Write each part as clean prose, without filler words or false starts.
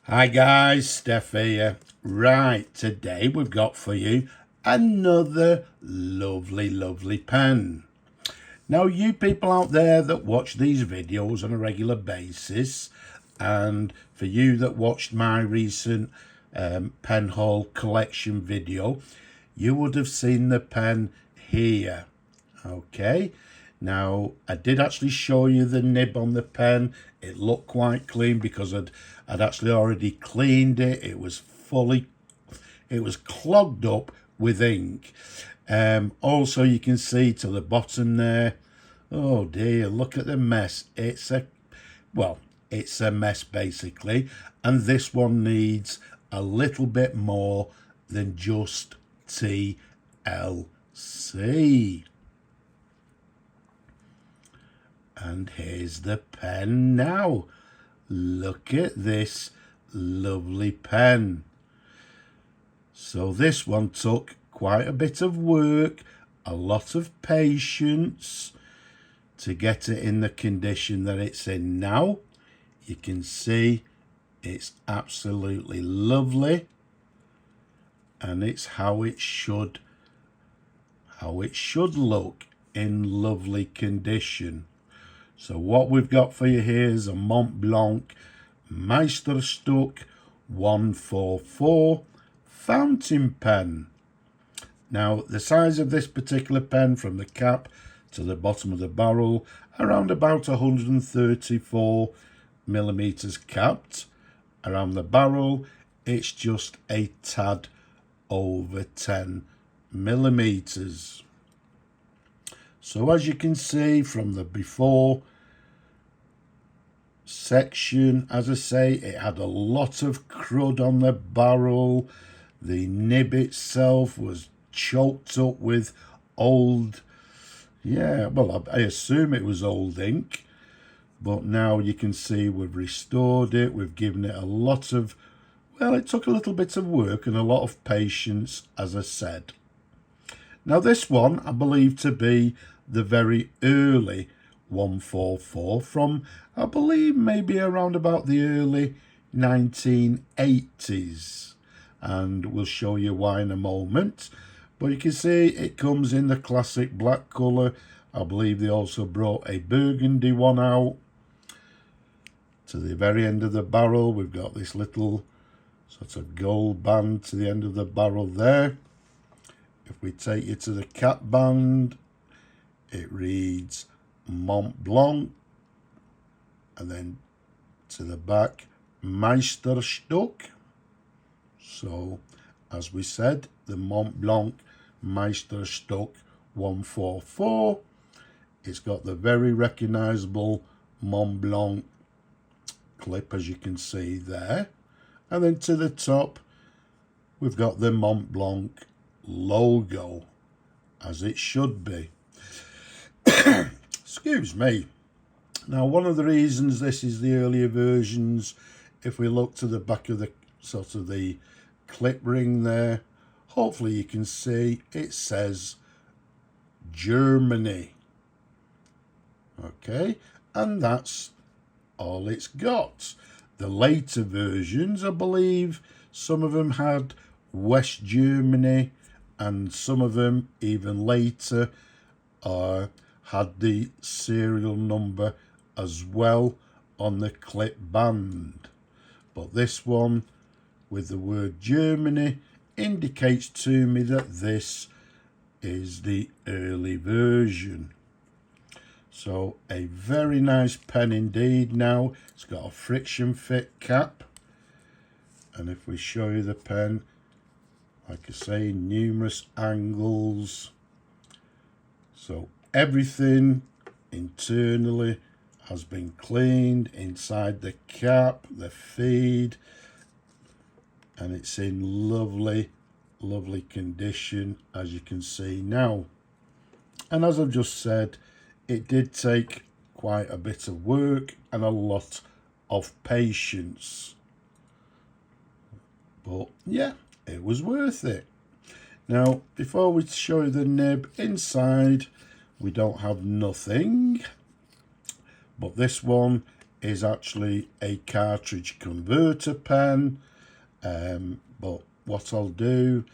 Hi guys, Steph here. Right, today we've got for you another lovely pen. Now you people out there that watch these videos on a regular basis, and for you that watched my recent pen haul collection video, you would have seen the pen here. Okay, now I did actually show you the nib on the pen. It looked quite clean because I'd actually already cleaned it. It was clogged up with ink. Also you can see to the bottom there, oh dear, look at the mess. It's a mess basically, and this one needs a little bit more than just TLC. And here's the pen now. Look at this lovely pen. So this one took quite a bit of work, a lot of patience to get it in the condition that it's in now. You can see it's absolutely lovely, and it's how it should look in lovely condition. So what we've got for you here is a Montblanc Meisterstuck 144 fountain pen. Now the size of this particular pen from the cap to the bottom of the barrel, around about 134 millimeters capped. Around the barrel it's just a tad over 10 millimeters. So as you can see from the before section, as I say, it had a lot of crud on the barrel. The nib itself was choked up with old, I assume it was old ink. But now you can see we've restored it. We've given it a lot of, it took a little bit of work and a lot of patience, as I said. Now this one I believe to be the very early 144 from, I believe, maybe around about the early 1980s, and we'll show you why in a moment. But you can see it comes in the classic black colour. I believe they also brought a burgundy one out. To the very end of the barrel we've got this little sort of gold band to the end of the barrel there. If we take you to the cap band, it reads Montblanc, and then to the back, Meisterstuck. So, as we said, the Montblanc Meisterstuck 144. It's got the very recognisable Montblanc clip, as you can see there. And then to the top, we've got the Montblanc logo, as it should be. Excuse me. Now, one of the reasons this is the earlier versions, if we look to the back of the sort of the clip ring there, hopefully you can see it says Germany. Okay, and that's all it's got. The later versions, I believe some of them had West Germany, and some of them even later had the serial number as well on the clip band. But this one with the word Germany indicates to me that this is the early version. So a very nice pen indeed. Now it's got a friction fit cap, and if we show you the pen, like I say, numerous angles. So everything internally has been cleaned inside the cap, the feed, and it's in lovely condition, as you can see now. And as I've just said, it did take quite a bit of work and a lot of patience, but yeah, it was worth it. Now, before we show you the nib inside, we don't have nothing, but this one is actually a cartridge converter pen, but what I'll do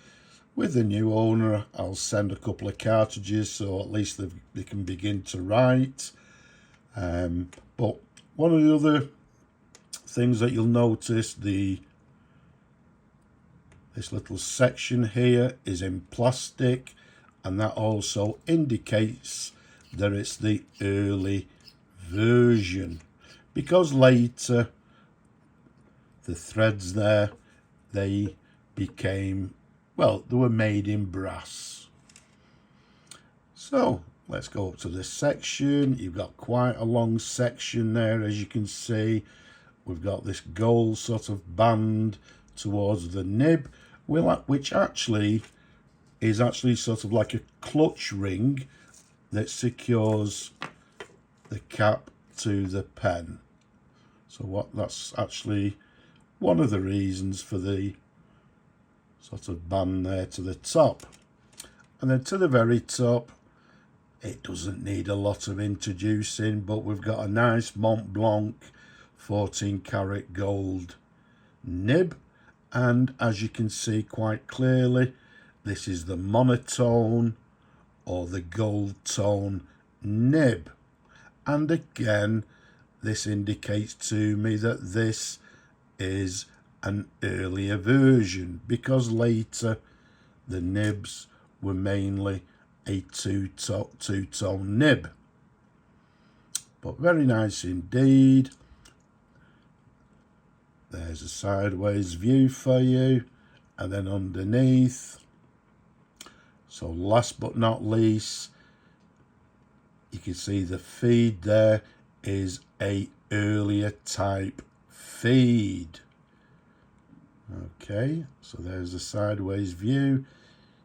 with the new owner, I'll send a couple of cartridges so at least they can begin to write. But one of the other things that you'll notice, this little section here is in plastic, and that also indicates that it's the early version, because later the threads there, they became, well, they were made in brass. So let's go up to this section. You've got quite a long section there, as you can see. We've got this gold sort of band towards the nib, which actually is sort of like a clutch ring that secures the cap to the pen. So that's actually one of the reasons for the sort of band there to the top. And then to the very top, it doesn't need a lot of introducing, but we've got a nice Montblanc 14 karat gold nib, and as you can see quite clearly, this is the monotone or the gold tone nib. And again, this indicates to me that this is an earlier version, because later the nibs were mainly a two-tone nib. But very nice indeed. There's a sideways view for you, and then underneath. So last but not least, you can see the feed there is a earlier type feed. Okay, so there's a sideways view.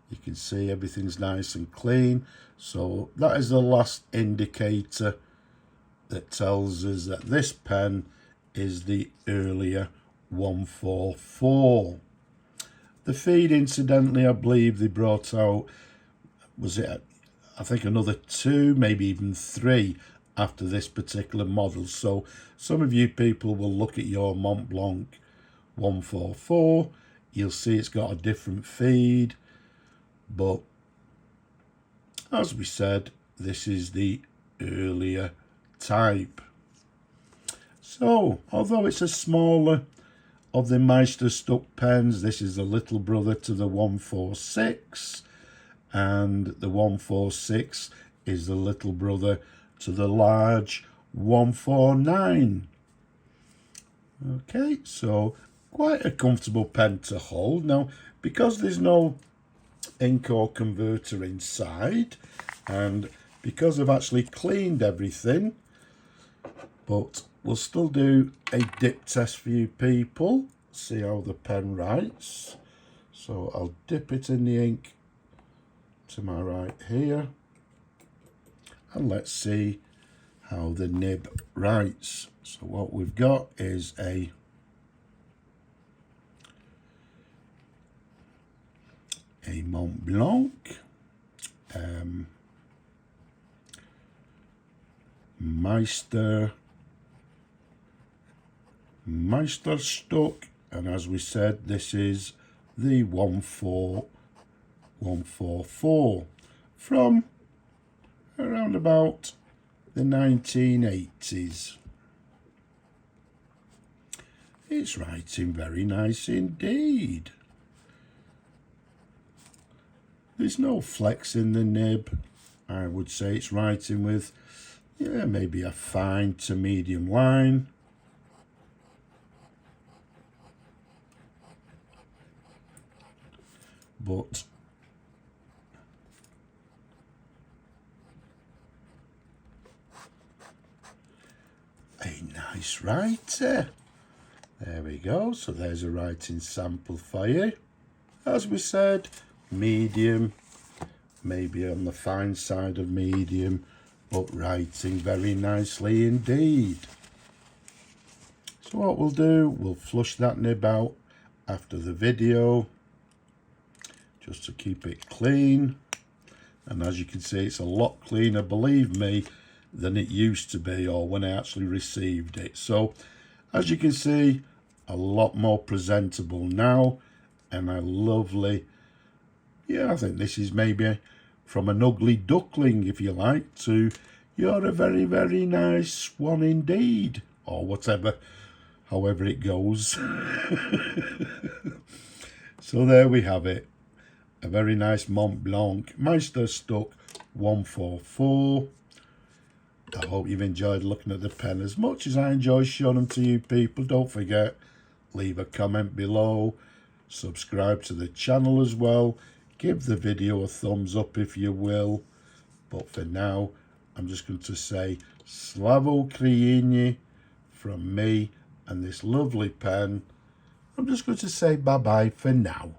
You can see everything's nice and clean. So that is the last indicator that tells us that this pen is the earlier 144. The feed, incidentally, I believe they brought out, was it, I think another 2, maybe even 3 after this particular model. So some of you people will look at your Montblanc 144, you'll see it's got a different feed, but as we said, this is the earlier type. So although it's a smaller of the Meisterstuck pens, this is the little brother to the 146, and the 146 is the little brother to the large 149. Okay, so quite a comfortable pen to hold. Now, because there's no ink or converter inside, and because I've actually cleaned everything, but we'll still do a dip test for you people, see how the pen writes. So I'll dip it in the ink to my right here, and let's see how the nib writes. So what we've got is a Montblanc Meisterstuck, and as we said, this is the 144 from around about the 1980s. It's writing very nice indeed. There's no flex in the nib. I would say it's writing with, yeah, maybe a fine to medium line. But a nice writer. There we go. So there's a writing sample for you. As we said, medium, maybe on the fine side of medium, but writing very nicely indeed. So what we'll do, we'll flush that nib out after the video, just to keep it clean. And as you can see, it's a lot cleaner, believe me, than it used to be, or when I actually received it. So as you can see, a lot more presentable now, and a lovely, yeah, I think this is maybe from an ugly duckling, if you like, to you're a very, very nice one indeed, or whatever, however it goes. So there we have it, a very nice Montblanc Meisterstuck 144. I hope you've enjoyed looking at the pen as much as I enjoy showing them to you people. Don't forget, leave a comment below, subscribe to the channel as well, give the video a thumbs up if you will. But for now, I'm just going to say Slavo Ukraini from me and this lovely pen. I'm just going to say bye-bye for now.